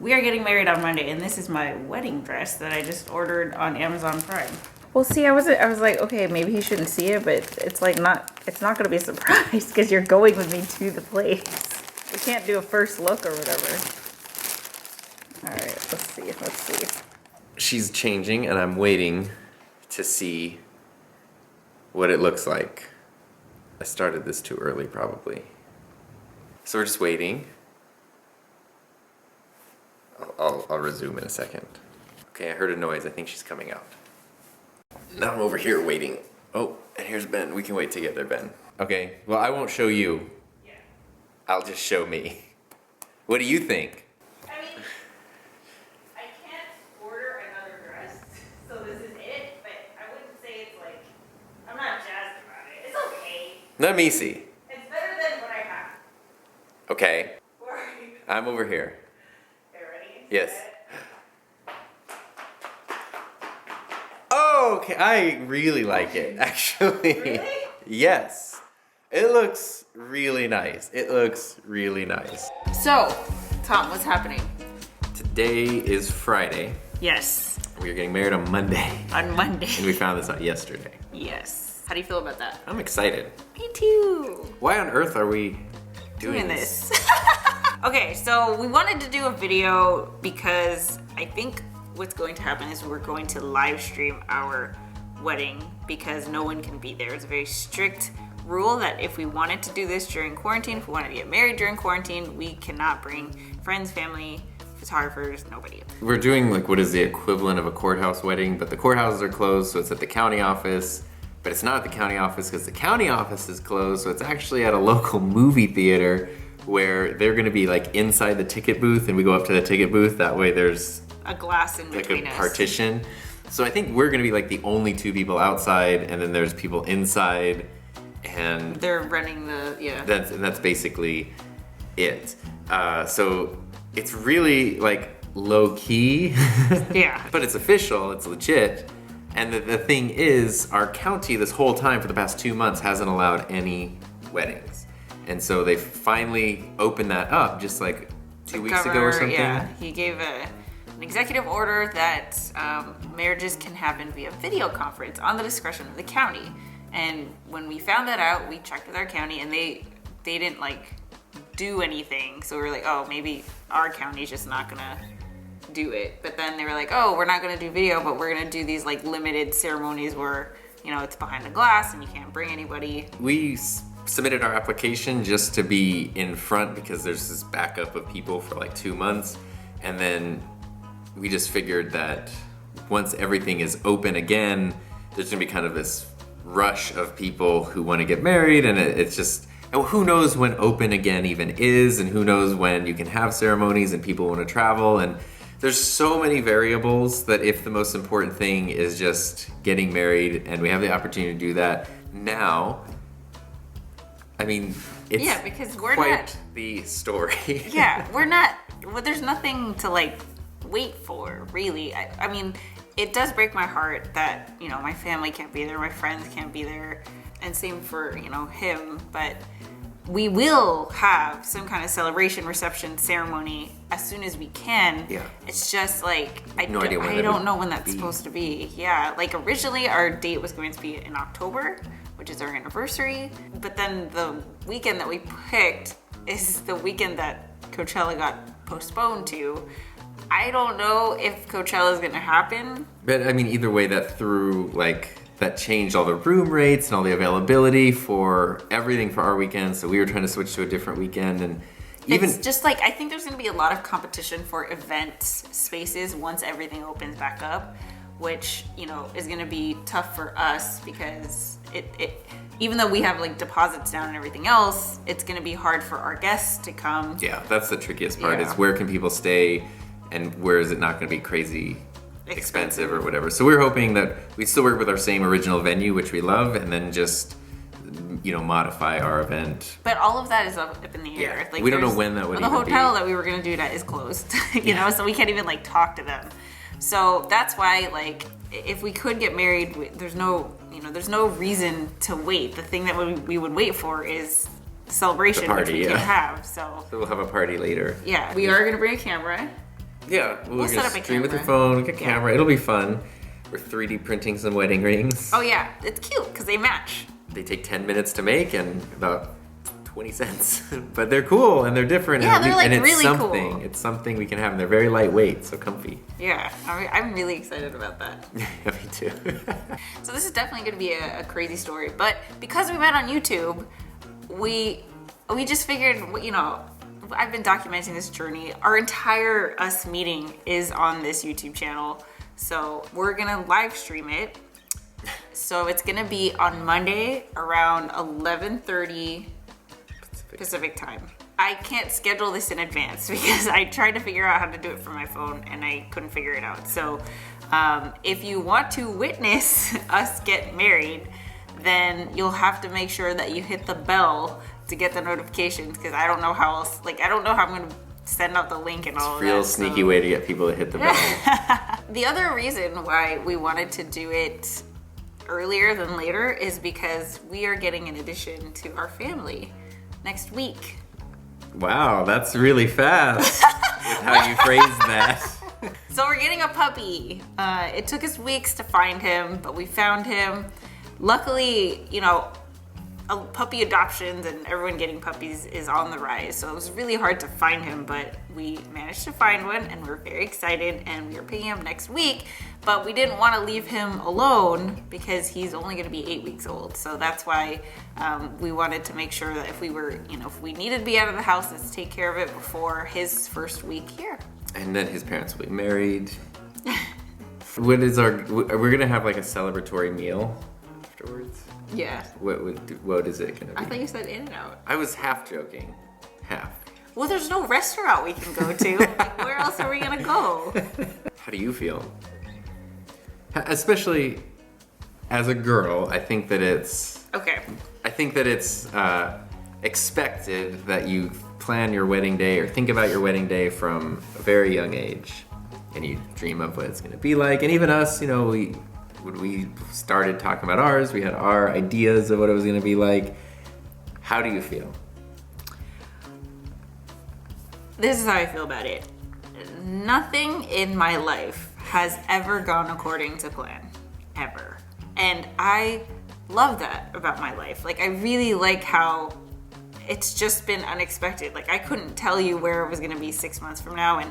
We are getting married on Monday, and this is my wedding dress that I just ordered on Amazon Prime. Well, see, I was like, okay, maybe he shouldn't see it, but it's like it's not gonna be a surprise because you're going with me to the place. We can't do a first look or whatever. All right, let's see. She's changing, and I'm waiting to see what it looks like. I started this too early, probably. So we're just waiting. I'll resume in a second. Okay, I heard a noise. I think she's coming out. Now I'm over here waiting. Oh, and here's Ben. We can wait together, Ben. Okay, well, I won't show you. Yeah. I'll just show me. What do you think? I mean, I can't order another dress, so this is it, but I wouldn't say it's like, I'm not jazzed about it. It's okay. Let me see. It's better than what I have. Okay, Where are you? I'm over here. You ready? Yes. Oh, okay. I really like it, actually. Really? Yes. It looks really nice. So, Tom, what's happening? Today is Friday. Yes. We are getting married on Monday. On Monday. And we found this out yesterday. Yes. How do you feel about that? I'm excited. Me too. Why on earth are we doing this? Okay, so we wanted to do a video because I think what's going to happen is we're going to live stream our wedding because no one can be there. It's a very strict rule that if we wanted to do this during quarantine, if we wanted to get married during quarantine, we cannot bring friends, family, photographers, nobody. We're doing like what is the equivalent of a courthouse wedding, but the courthouses are closed, so it's at the county office. But it's not at the county office because the county office is closed, so it's actually at a local movie theater where they're gonna be like inside the ticket booth and we go up to the ticket booth. That way there's a glass in between like a us. partition. So I think we're gonna be like the only two people outside and then there's people inside and they're running the, yeah. That's basically it. So it's really like low key. Yeah. But it's official, it's legit. And the thing is, our county this whole time for the past 2 months hasn't allowed any weddings. And so they finally opened that up just like 2 weeks ago or something. Yeah, he gave an executive order that marriages can happen via video conference on the discretion of the county. And when we found that out, we checked with our county and they didn't like do anything. So we were like, oh, maybe our county's just not gonna do it. But then they were like, oh, we're not gonna do video, but we're gonna do these like limited ceremonies where, you know, it's behind the glass and you can't bring anybody. We submitted our application just to be in front because there's this backup of people for like 2 months. And then we just figured that once everything is open again, there's gonna be kind of this rush of people who wanna get married, and it's just, and who knows when open again even is, and who knows when you can have ceremonies and people wanna travel, and there's so many variables that if the most important thing is just getting married and we have the opportunity to do that now, I mean, it's because we're quite not the story. Yeah, we're not, well, there's nothing to like wait for, really. I mean, it does break my heart that, you know, my family can't be there, my friends can't be there, and same for, you know, him, but we will have some kind of celebration, reception, ceremony as soon as we can. Yeah. It's just like, I idea don't know when that's supposed to be. Yeah, like originally our date was going to be in October, which is our anniversary, but then the weekend that we picked is the weekend that Coachella got postponed to. I don't know if Coachella is gonna happen. But I mean, either way, that changed all the room rates and all the availability for everything for our weekend. So we were trying to switch to a different weekend, and even it's just like, I think there's gonna be a lot of competition for event spaces once everything opens back up, which, you know, is gonna be tough for us because it even though we have like deposits down and everything else, it's gonna be hard for our guests to come. Yeah, that's the trickiest part, Yeah. is where can people stay and where is it not gonna be crazy expensive or whatever. So we're hoping that we still work with our same original venue, which we love, and then just, you know, modify our event. But all of that is up in the air. Yeah. Like, We don't know when that would the even hotel be. that we were gonna do that is closed, you know, so we can't even like talk to them. So that's why, like, if we could get married, there's no reason to wait. The thing that we would wait for is celebration, The party, which we yeah. can have. So So we'll have a party later. yeah, we are gonna bring a camera. Yeah, we'll set up just a stream with your camera. phone, get a camera. It'll be fun. We're 3D printing some wedding rings. Oh yeah, it's cute because they match. They take 10 minutes to make and about 20 cents. But they're cool and they're different. Yeah, and they're like and it's really something. cool. It's something we can have, and they're very lightweight, so comfy. Yeah, I'm really excited about that. Yeah, me too. So this is definitely going to be a crazy story, but because we met on YouTube, we just figured, you know, I've been documenting this journey. Our entire us meeting is on this YouTube channel, so we're gonna live stream it. So it's gonna be on Monday around 11:30 Pacific time. I can't schedule this in advance because I tried to figure out how to do it from my phone and I couldn't figure it out. So if you want to witness us get married, then you'll have to make sure that you hit the bell to get the notifications, because I don't know how else, like I don't know how I'm gonna send out the link and all of that. Real sneaky way to get people to hit the bell. The other reason why we wanted to do it earlier than later is because we are getting an addition to our family next week. Wow, that's really fast with how you phrased that. So we're getting a puppy. It took us weeks to find him, but we found him. Luckily, you know, puppy adoptions and everyone getting puppies is on the rise. So it was really hard to find him, but we managed to find one and we're very excited and we're picking him next week. But we didn't want to leave him alone because he's only going to be 8 weeks old. So that's why we wanted to make sure that if we were, you know, if we needed to be out of the house, let's take care of it before his first week here. And then his parents will be married. We're gonna have like a celebratory meal afterwards. Yeah. What is it gonna be? I thought you said In-N-Out. I was half joking. Half. Well, there's no restaurant we can go to. Like, where else are we gonna go? How do you feel? Especially as a girl, I think that it's Okay. expected that you plan your wedding day or think about your wedding day from a very young age, and you dream of what it's going to be like. And even us, you know, when we started talking about ours, we had our ideas of what it was going to be like. How do you feel? This is how I feel about it. Nothing in my life has ever gone according to plan, ever. And I love that about my life. Like, I really like how it's just been unexpected. Like, I couldn't tell you where it was gonna be 6 months from now, and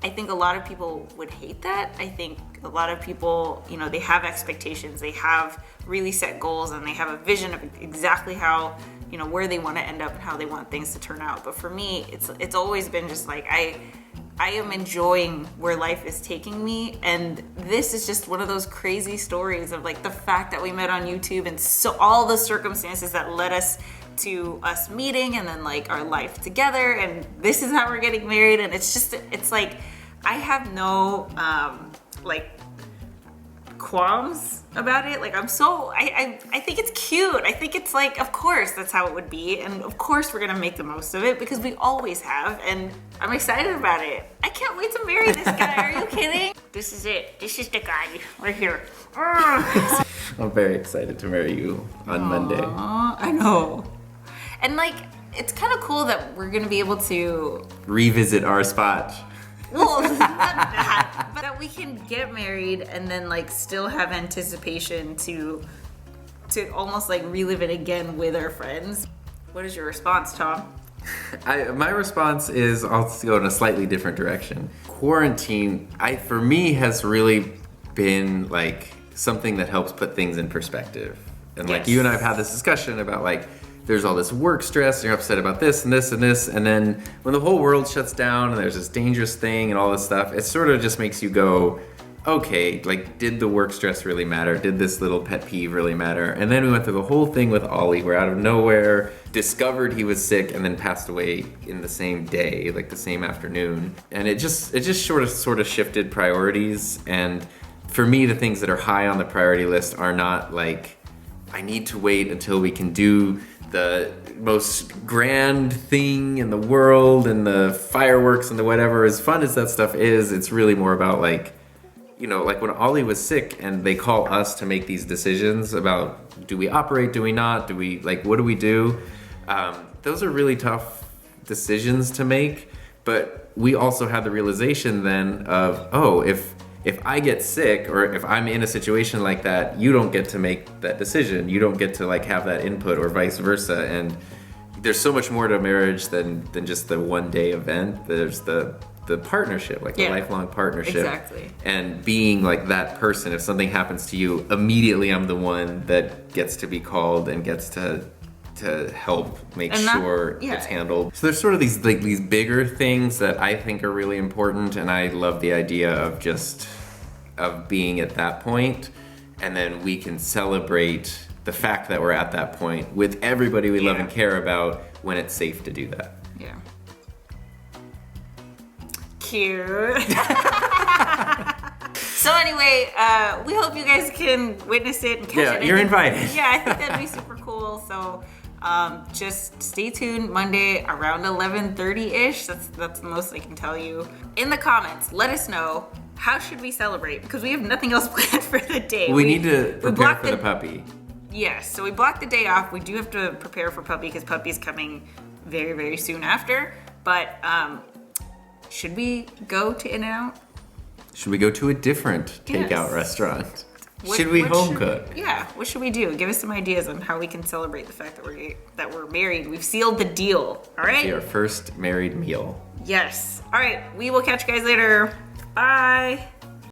I think a lot of people would hate that. I think a lot of people, you know, they have expectations, they have really set goals, and they have a vision of exactly how, you know, where they want to end up and how they want things to turn out. But for me, it's always been just like, I am enjoying where life is taking me, and this is just one of those crazy stories of like the fact that we met on YouTube and so all the circumstances that led us to us meeting and then like our life together, and this is how we're getting married. And it's like I have no like qualms about it. Like, I think it's cute. I think it's like, of course that's how it would be, and of course we're gonna make the most of it because we always have, and I'm excited about it. I can't wait to marry this guy. Are you kidding? This is it. This is the guy right here. I'm very excited to marry you on Monday. I know. And like, it's kind of cool that we're gonna be able to revisit our spot. Well, not that, but that we can get married and then like still have anticipation to almost like relive it again with our friends. What is your response, Tom? My response is, I'll go in a slightly different direction. Quarantine, for me, has really been like something that helps put things in perspective. And like, you and I have had this discussion about like, there's all this work stress, and you're upset about this and this and this, and then when the whole world shuts down and there's this dangerous thing and all this stuff, it sort of just makes you go, okay, like, did the work stress really matter? Did this little pet peeve really matter? And then we went through the whole thing with Ollie, where out of nowhere, discovered he was sick and then passed away in the same day, like the same afternoon. And it just sort of shifted priorities. And for me, the things that are high on the priority list are not like, I need to wait until we can do the most grand thing in the world and the fireworks and the whatever. As fun as that stuff is, it's really more about like, you know, like when Ollie was sick and they call us to make these decisions about, do we operate, do we not, do we, like, what do we do? Those are really tough decisions to make, but we also had the realization then of, oh, if I get sick or if I'm in a situation like that, you don't get to make that decision. You don't get to like have that input or vice versa. And there's so much more to marriage than just the one day event. There's the partnership, like the lifelong partnership. Exactly. And being like that person, if something happens to you, immediately I'm the one that gets to be called and gets to help make sure it's handled. So there's sort of these bigger things that I think are really important, and I love the idea of being at that point, and then we can celebrate the fact that we're at that point with everybody we love and care about when it's safe to do that. Yeah. Cute. So anyway, we hope you guys can witness it and catch it. You're invited. Yeah, I think that'd be super cool. So just stay tuned Monday around 11:30-ish. That's the most I can tell you. In the comments, let us know, how should we celebrate? Because we have nothing else planned for the day. We need to prepare for the puppy. Yes, so we blocked the day off. We do have to prepare for puppy because puppy's coming very, very soon after. But should we go to In-N-Out? Should we go to a different takeout restaurant? Should we home cook? Yeah, what should we do? Give us some ideas on how we can celebrate the fact that we're married. We've sealed the deal, all right? It'll be our first married meal. Yes. All right, we will catch you guys later. Bye.